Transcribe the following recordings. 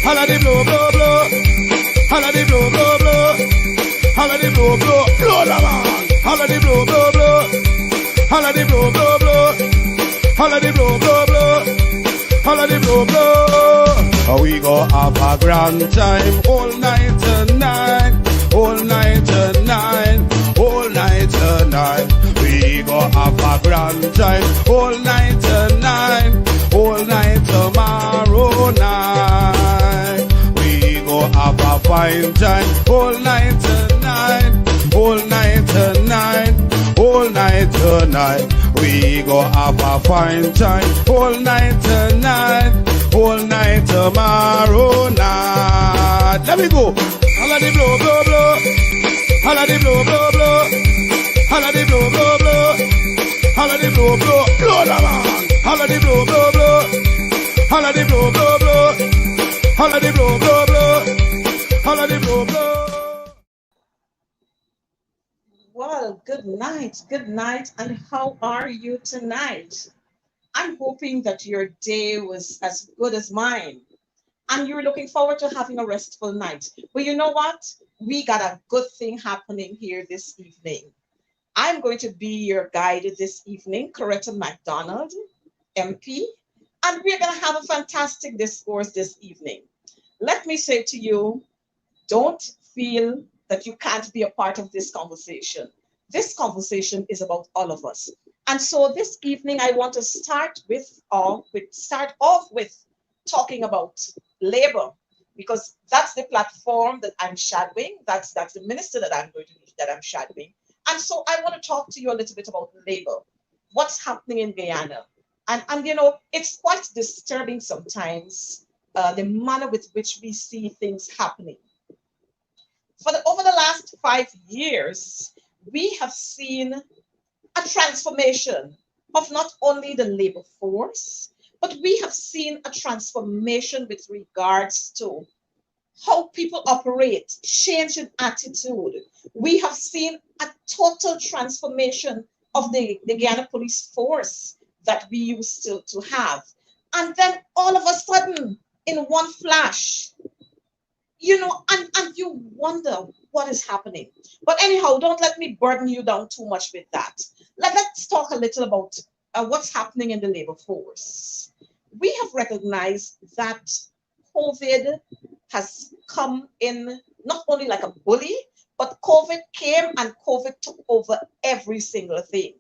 Holla the blow, blow, blow. Holla the blow, blow, blow. Holla the blow, blow, blow the man. Holla the blow, blow, blow. Holla the blow, blow, blow. Holla the blow, blow, blow. Holla the blow, blow. We go have a grand time all night tonight. All night tonight. All night tonight. We go have a grand time all night tonight. All night tomorrow night. We go have a fine time all night tonight. All night tonight. All night tonight. We go have a fine time all night tonight. All night tomorrow night. Let me go. Holla the blow, blow, blow. Holla the blow, blow, blow. Holla the blow, blow, blow. Holla the blow, blow, blow the man. Holla the blow, blow, blow. Holla the blow, blow, blow. Holla the blow, blow, blow. Holla the blow, blow. Well, good night, and how are you tonight? I'm hoping that your day was as good as mine, and you're looking forward to having a restful night. But you know what? We got a good thing happening here this evening. I'm going to be your guide this evening, Coretta McDonald, MP, and we're going to have a fantastic discourse this evening. Let me say to you, don't feel that you can't be a part of this conversation. This conversation is about all of us. And so this evening, I want to start off with talking about labor, because that's the platform that I'm shadowing. That's the minister that I'm shadowing. And so I want to talk to you a little bit about labor, what's happening in Guyana. And you know, it's quite disturbing sometimes, the manner with which we see things happening. Over the last 5 years, we have seen a transformation of not only the labor force, but we have seen a transformation with regards to how people operate, change in attitude. We have seen a total transformation of the Guyana police force that we used to have. And then all of a sudden, in one flash, you know, and you wonder what is happening. But anyhow, don't let me burden you down too much with that. Let's talk a little about what's happening in the labor force. We have recognized that COVID has come in not only like a bully, but COVID came and COVID took over every single thing.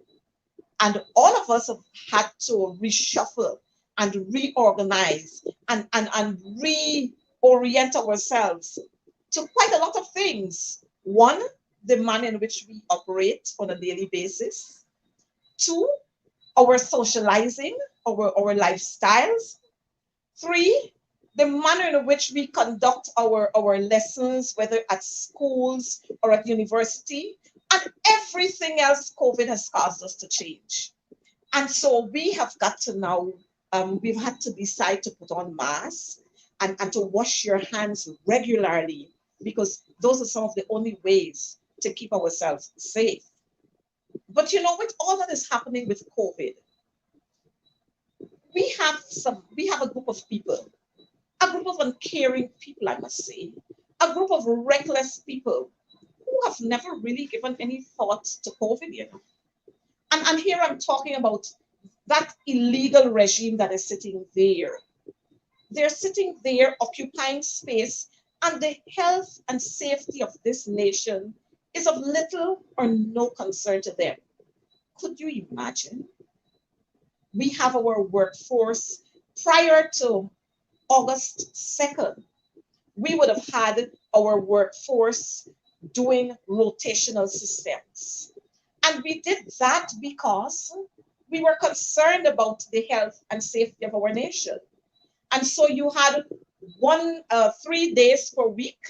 And all of us have had to reshuffle and reorganize and reorient ourselves to quite a lot of things. One, the manner in which we operate on a daily basis. Two, our socializing, our lifestyles. Three, the manner in which we conduct our lessons, whether at schools or at university, and everything else COVID has caused us to change. And so we have got to now, we've had to decide to put on masks and to wash your hands regularly, because those are some of the only ways to keep ourselves safe. But you know, with all that is happening with COVID, we have a group of people, a group of uncaring people, I must say, a group of reckless people who have never really given any thought to COVID, you know. And here I'm talking about that illegal regime that is sitting there. They're sitting there occupying space, and the health and safety of this nation is of little or no concern to them. Could you imagine? We have our workforce prior to August 2nd. We would have had our workforce doing rotational systems. And we did that because we were concerned about the health and safety of our nation. And so you had 3 days per week,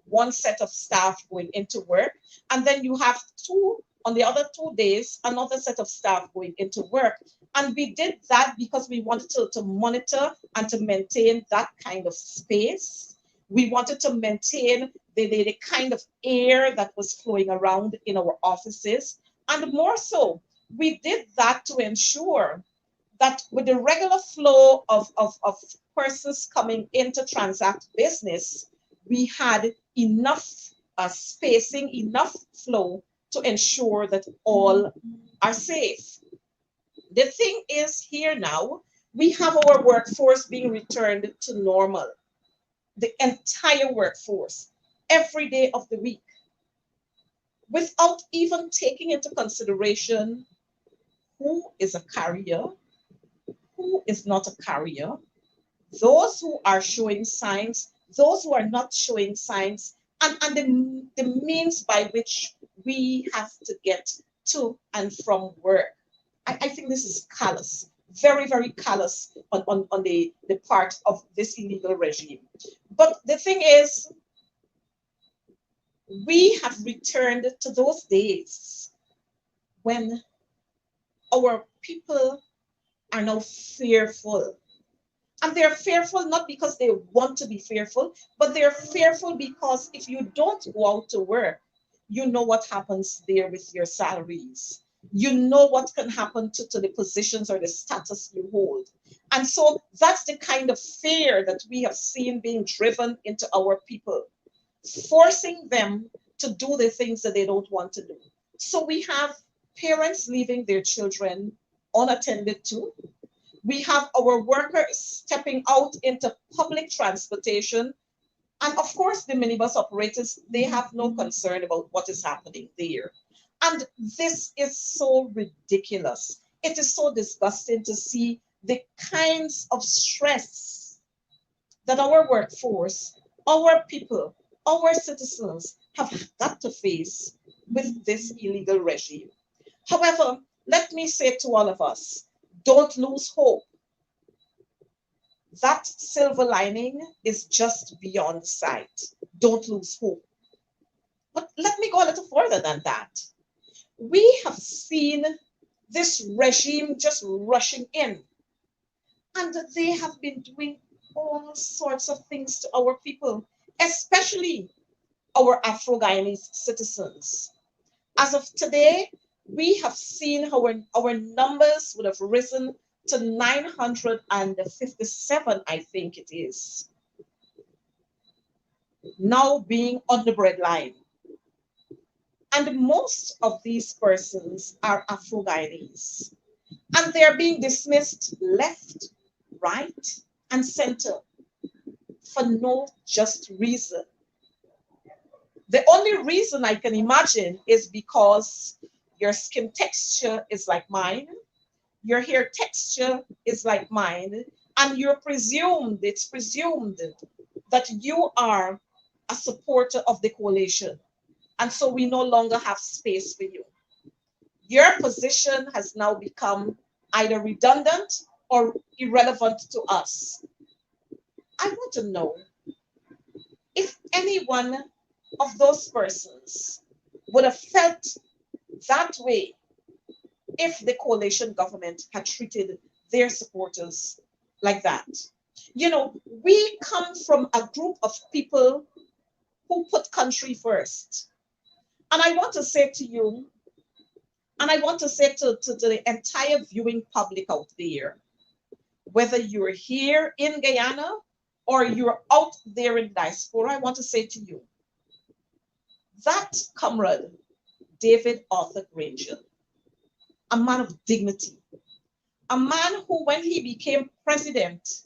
one set of staff going into work, and then you have on the other 2 days, another set of staff going into work. And we did that because we wanted to monitor and to maintain that kind of space. We wanted to maintain the kind of air that was flowing around in our offices. And more so, we did that to ensure that with the regular flow of persons coming in to transact business, we had enough spacing, enough flow to ensure that all are safe. The thing is here now, we have our workforce being returned to normal, the entire workforce, every day of the week, without even taking into consideration who is a carrier, who is not a carrier, those who are showing signs, those who are not showing signs, and the means by which we have to get to and from work. I think this is callous, very, very callous on the part of this illegal regime. But the thing is, we have returned to those days when our people are now fearful. And they're fearful not because they want to be fearful, but they're fearful because if you don't go out to work, you know what happens there with your salaries. You know what can happen to the positions or the status you hold. And so that's the kind of fear that we have seen being driven into our people, forcing them to do the things that they don't want to do. So we have parents leaving their children unattended to. We have our workers stepping out into public transportation. And of course, the minibus operators, they have no concern about what is happening there. And this is so ridiculous. It is so disgusting to see the kinds of stress that our workforce, our people, our citizens have got to face with this illegal regime. However, let me say to all of us, don't lose hope. That silver lining is just beyond sight. Don't lose hope. But let me go a little further than that. We have seen this regime just rushing in, and they have been doing all sorts of things to our people, especially our Afro-Guyanese citizens. As of today, we have seen how our numbers would have risen to 957, I think it is, now being on the breadline. And most of these persons are Afro-Guyanese. And they're being dismissed left, right, and center for no just reason. The only reason I can imagine is because your skin texture is like mine, your hair texture is like mine, and it's presumed that you are a supporter of the coalition. And so we no longer have space for you. Your position has now become either redundant or irrelevant to us. I want to know if any one of those persons would have felt that way if the coalition government had treated their supporters like that. You know, we come from a group of people who put country first. And I want to say to you, and I want to say to the entire viewing public out there, whether you're here in Guyana or you're out there in diaspora, I want to say to you, that comrade, David Arthur Granger, a man of dignity, a man who, when he became president,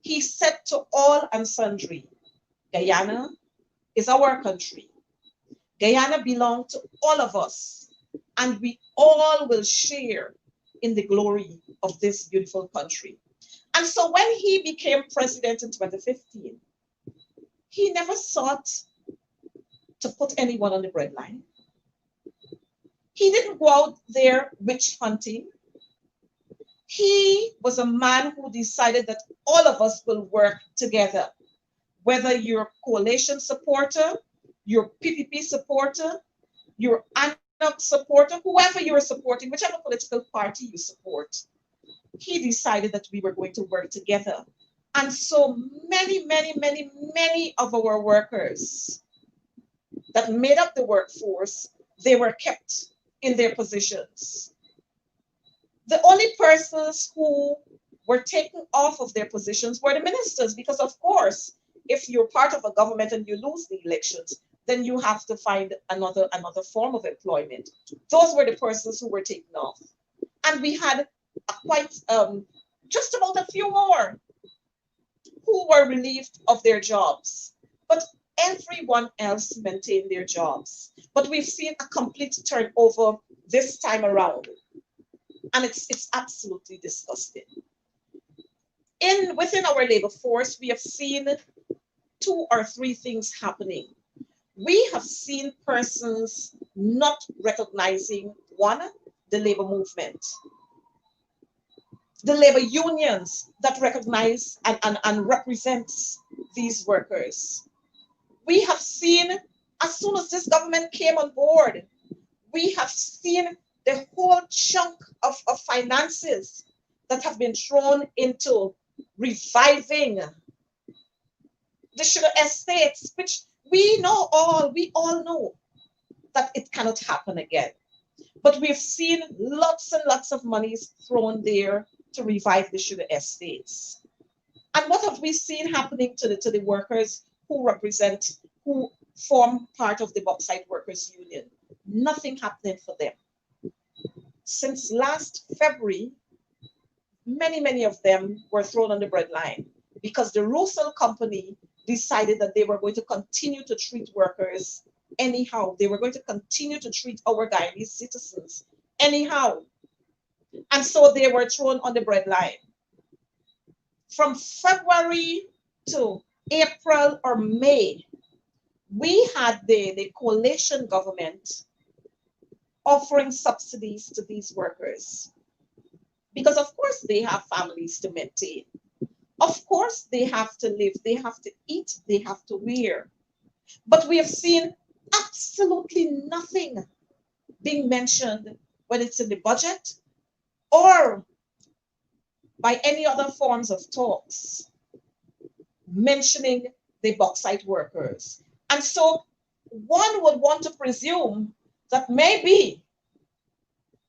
he said to all and sundry, Guyana is our country. Guyana belongs to all of us, and we all will share in the glory of this beautiful country. And so when he became president in 2015, he never sought to put anyone on the breadline. He didn't go out there witch hunting. He was a man who decided that all of us will work together, whether you're a coalition supporter, your PPP supporter, your ANOC supporter, whoever you're supporting, whichever political party you support. He decided that we were going to work together. And so many of our workers that made up the workforce, they were kept in their positions. The only persons who were taken off of their positions were the ministers, because of course, if you're part of a government and you lose the elections, then you have to find another form of employment. Those were the persons who were taken off, and we had quite just about a few more who were relieved of their jobs, but everyone else maintained their jobs. But we've seen a complete turnover this time around, and it's absolutely disgusting. Within our labor force, we have seen two or three things happening. We have seen persons not recognizing, one, the labor movement, the labor unions that recognize and represents these workers. We have seen, as soon as this government came on board, we have seen the whole chunk of finances that have been thrown into reviving the sugar estates, which we all know that it cannot happen again. But we've seen lots and lots of monies thrown there to revive the sugar estates. And what have we seen happening to the workers who form part of the Bauxite Workers Union? Nothing happening for them. Since last February, many of them were thrown on the breadline because the Russell Company decided that they were going to continue to treat workers anyhow. They were going to continue to treat our Guyanese citizens anyhow. And so they were thrown on the breadline. From February to April or May, we had the coalition government offering subsidies to these workers. Because of course they have families to maintain. Of course they have to live, they have to eat, they have to wear. But we have seen absolutely nothing being mentioned, whether it's in the budget or by any other forms of talks, mentioning the bauxite workers. And so one would want to presume that maybe,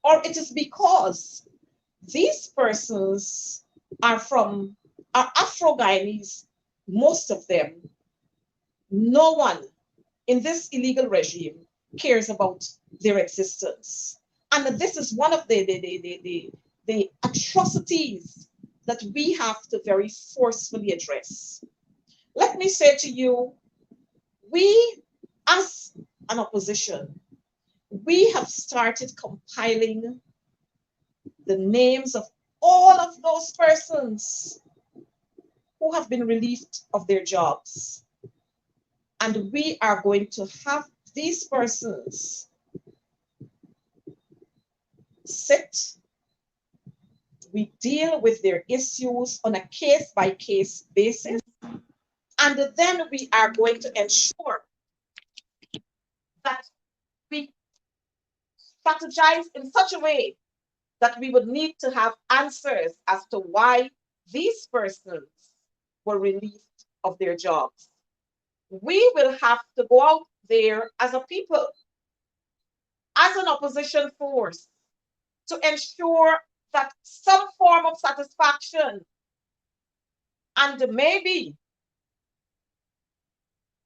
or it is because these persons are Afro-Guyanese, most of them. No one in this illegal regime cares about their existence. And this is one of the atrocities that we have to very forcefully address. Let me say to you, we as an opposition, we have started compiling the names of all of those persons who have been relieved of their jobs. And we are going to have these persons sit. We deal with their issues on a case-by-case basis. And then we are going to ensure that we strategize in such a way that we would need to have answers as to why these persons were relieved of their jobs. We will have to go out there as a people, as an opposition force, to ensure that some form of satisfaction and maybe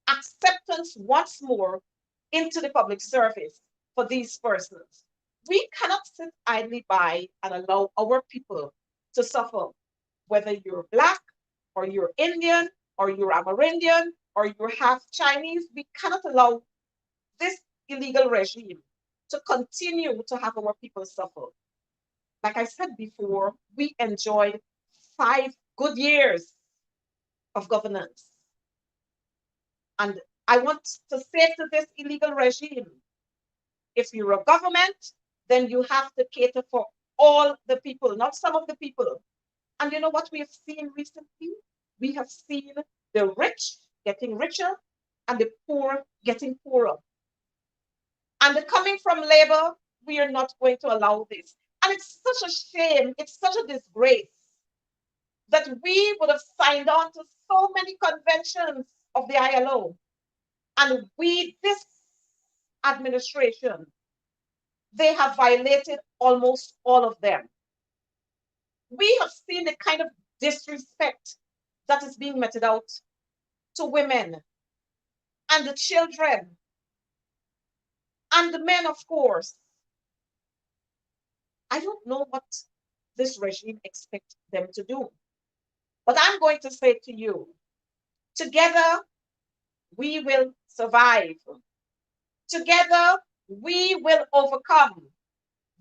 acceptance once more into the public service for these persons. We cannot sit idly by and allow our people to suffer, whether you're Black or you're Indian or you're Amerindian or you're half Chinese. We cannot allow this illegal regime to continue to have our people suffer. Like I said before, we enjoyed 5 good years of governance. And I want to say to this illegal regime, if you're a government, then you have to cater for all the people, not some of the people. And you know what we have seen recently? We have seen the rich getting richer and the poor getting poorer. And coming from labor, we are not going to allow this. And it's such a shame, it's such a disgrace that we would have signed on to so many conventions of the ILO. And this administration, they have violated almost all of them. We have seen the kind of disrespect that is being meted out to women and the children and the men, of course. I don't know what this regime expects them to do. But I'm going to say to you, together we will survive. Together we will overcome.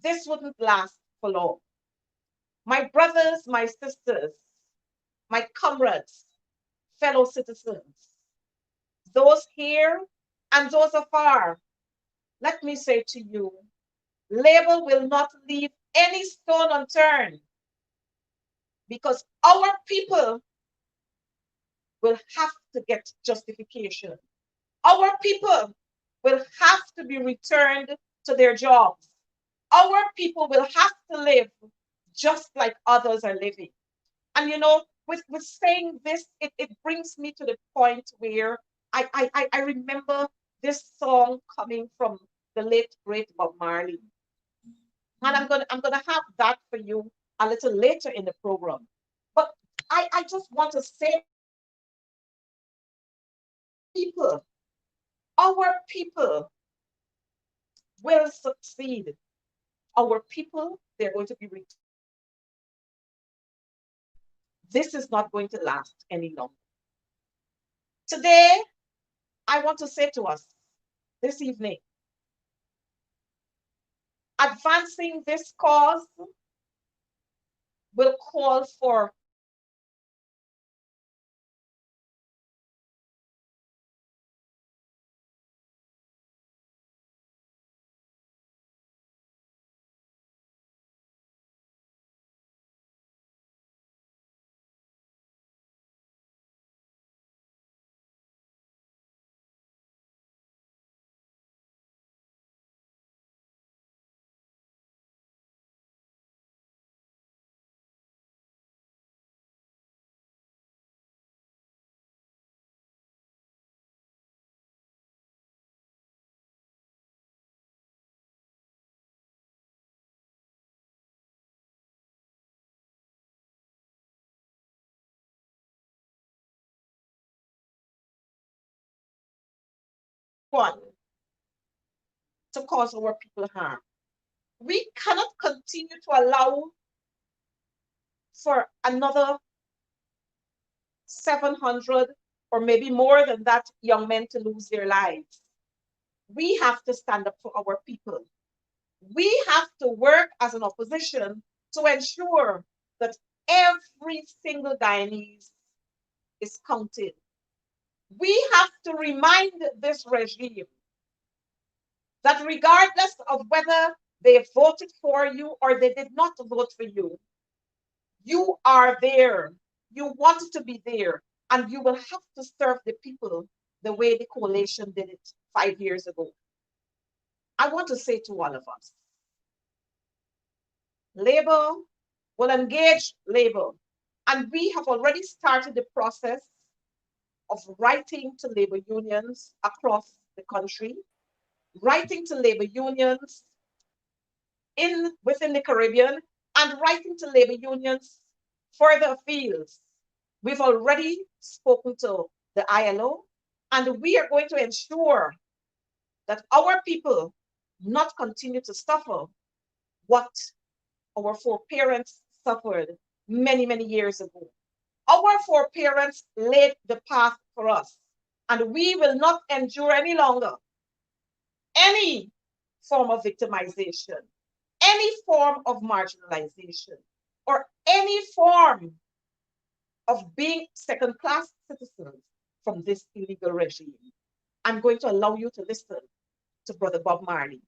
This wouldn't last for long. My brothers, my sisters, my comrades, fellow citizens, those here and those afar, let me say to you, Labour will not leave any stone unturned because our people will have to get justification. Our people will have to be returned to their jobs. Our people will have to live just like others are living. And you know, with saying this, it brings me to the point where I remember this song coming from the late great Bob Marley. And I'm gonna have that for you a little later in the program. But I just want to say people, our people will succeed. Our people, they're going to be rich. This is not going to last any longer. Today, I want to say to us this evening, advancing this cause will call for one to cause our people harm. We cannot continue to allow for another 700 or maybe more than that young men to lose their lives. We have to stand up for our people. We have to work as an opposition to ensure that every single Guyanese is counted. We have to remind this regime that regardless of whether they voted for you or they did not vote for you, you are there. You want to be there, and you will have to serve the people the way the coalition did it 5 years ago. I want to say to all of us, Labour will engage Labour, and we have already started the process of writing to Labour unions across the country, writing to Labour unions within the Caribbean, and writing to Labour unions further afield. We've already spoken to the ILO, and we are going to ensure that our people not continue to suffer what our foreparents suffered many, many years ago. Our foreparents laid the path for us, and we will not endure any longer any form of victimization, any form of marginalization, or any form of being second-class citizens from this illegal regime. I'm going to allow you to listen to Brother Bob Marley.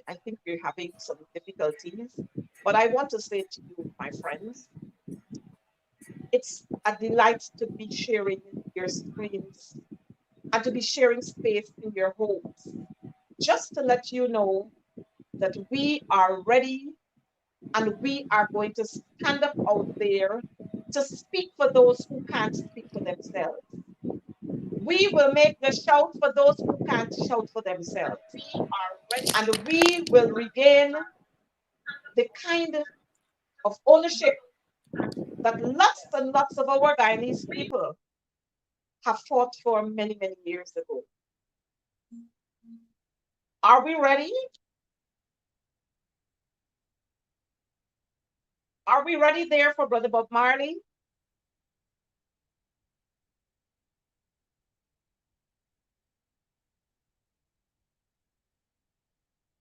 I think we're having some difficulties, but I want to say to you, my friends, it's a delight to be sharing your screens and to be sharing space in your homes. Just to let you know that we are ready And we are going to stand up out there to speak for those who can't speak for themselves. We will make the shout for those who can't shout for themselves. And we will regain the kind of ownership that lots and lots of our Guyanese people have fought for many, many years ago. Are we ready? Are we ready there for Brother Bob Marley?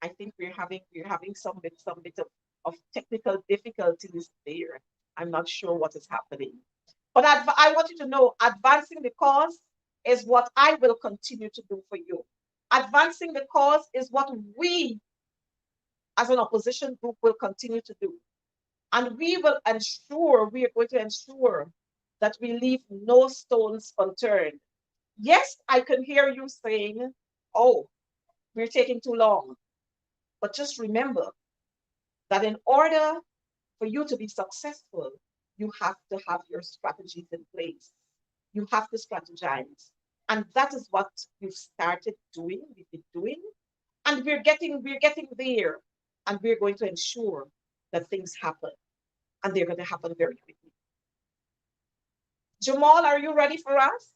I think we're having some bit of technical difficulties there. I'm not sure what is happening. But I want you to know, advancing the cause is what I will continue to do for you. Advancing the cause is what we, as an opposition group, will continue to do. And we are going to ensure that we leave no stones unturned. Yes, I can hear you saying, oh, we're taking too long. But just remember that in order for you to be successful, you have to have your strategies in place. You have to strategize. And that is what we've started doing, we've been doing. And we're getting there. And we're going to ensure that things happen. And they're going to happen very quickly. Jamal, are you ready for us?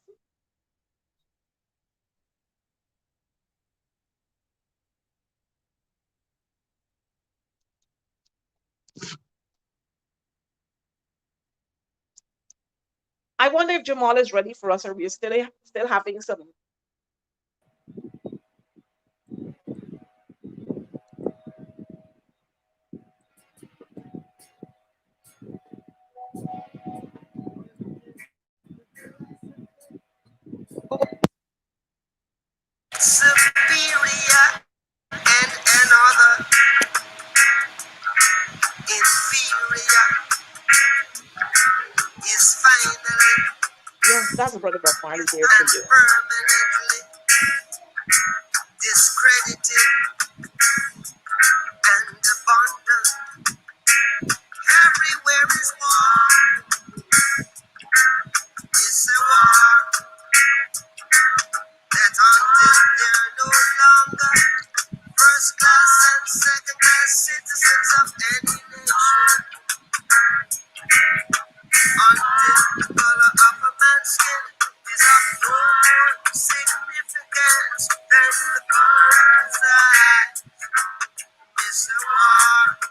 I wonder if Jamal is ready for us, or we're still having some. Superior and another inferior is finally. Yes, that's Brother Bob Marley there for you. Permanently discredited and abandoned. Everywhere is war. It's a war that until they're no longer first class and second class citizens of any nation, until the color of a man's skin is of no more significance than the color of his eyes. It's a war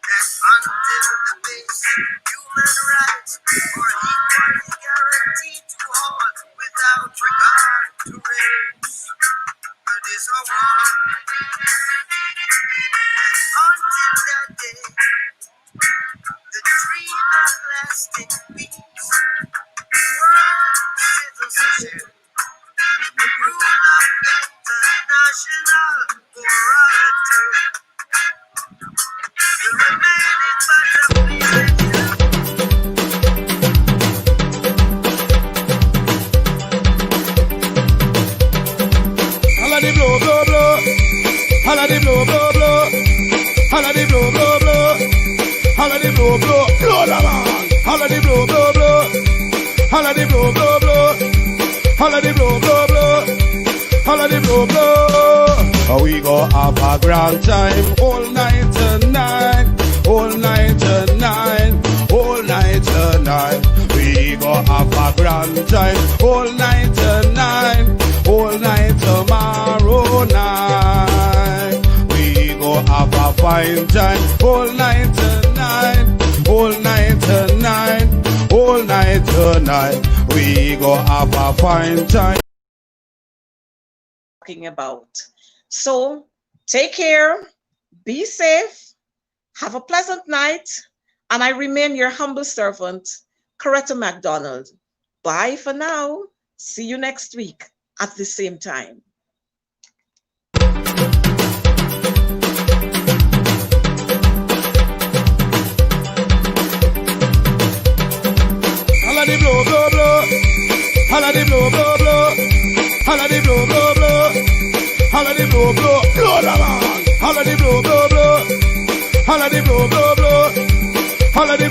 that until the basic human rights are equally guaranteed to all without regard to race. It is a war that until that day, the dream of lasting peace, world citizenship, the rule of international morality, the remaining but a Holla the blow, blow, blow. Holla the blow, blow, blow. Holla the blow, blow, blow. Holla the blow, blow, blow the man. Holla the blow, blow, blow. Holla the blow, blow, blow. Holla the blow, blow, blow. Holla the blow, blow. We go have a grand time all night tonight. All night tonight. All night tonight. We go have a grand time all night tonight. All night tomorrow night. We go have a fine time all night tonight. All night tonight. All night tonight. We go have a fine time. Talking about. So take care, be safe, have a pleasant night, and I remain your humble servant, Coretta McDonald. Bye for now. See you next week at the same time. Holla the blow, blow, blow. Holla the blow, blow, blow. Holla the blow, blow, blow. Holla the blow, blow, blow the man. Holla the blow, blow, blow. Holla the blow, blow, blow. Holla the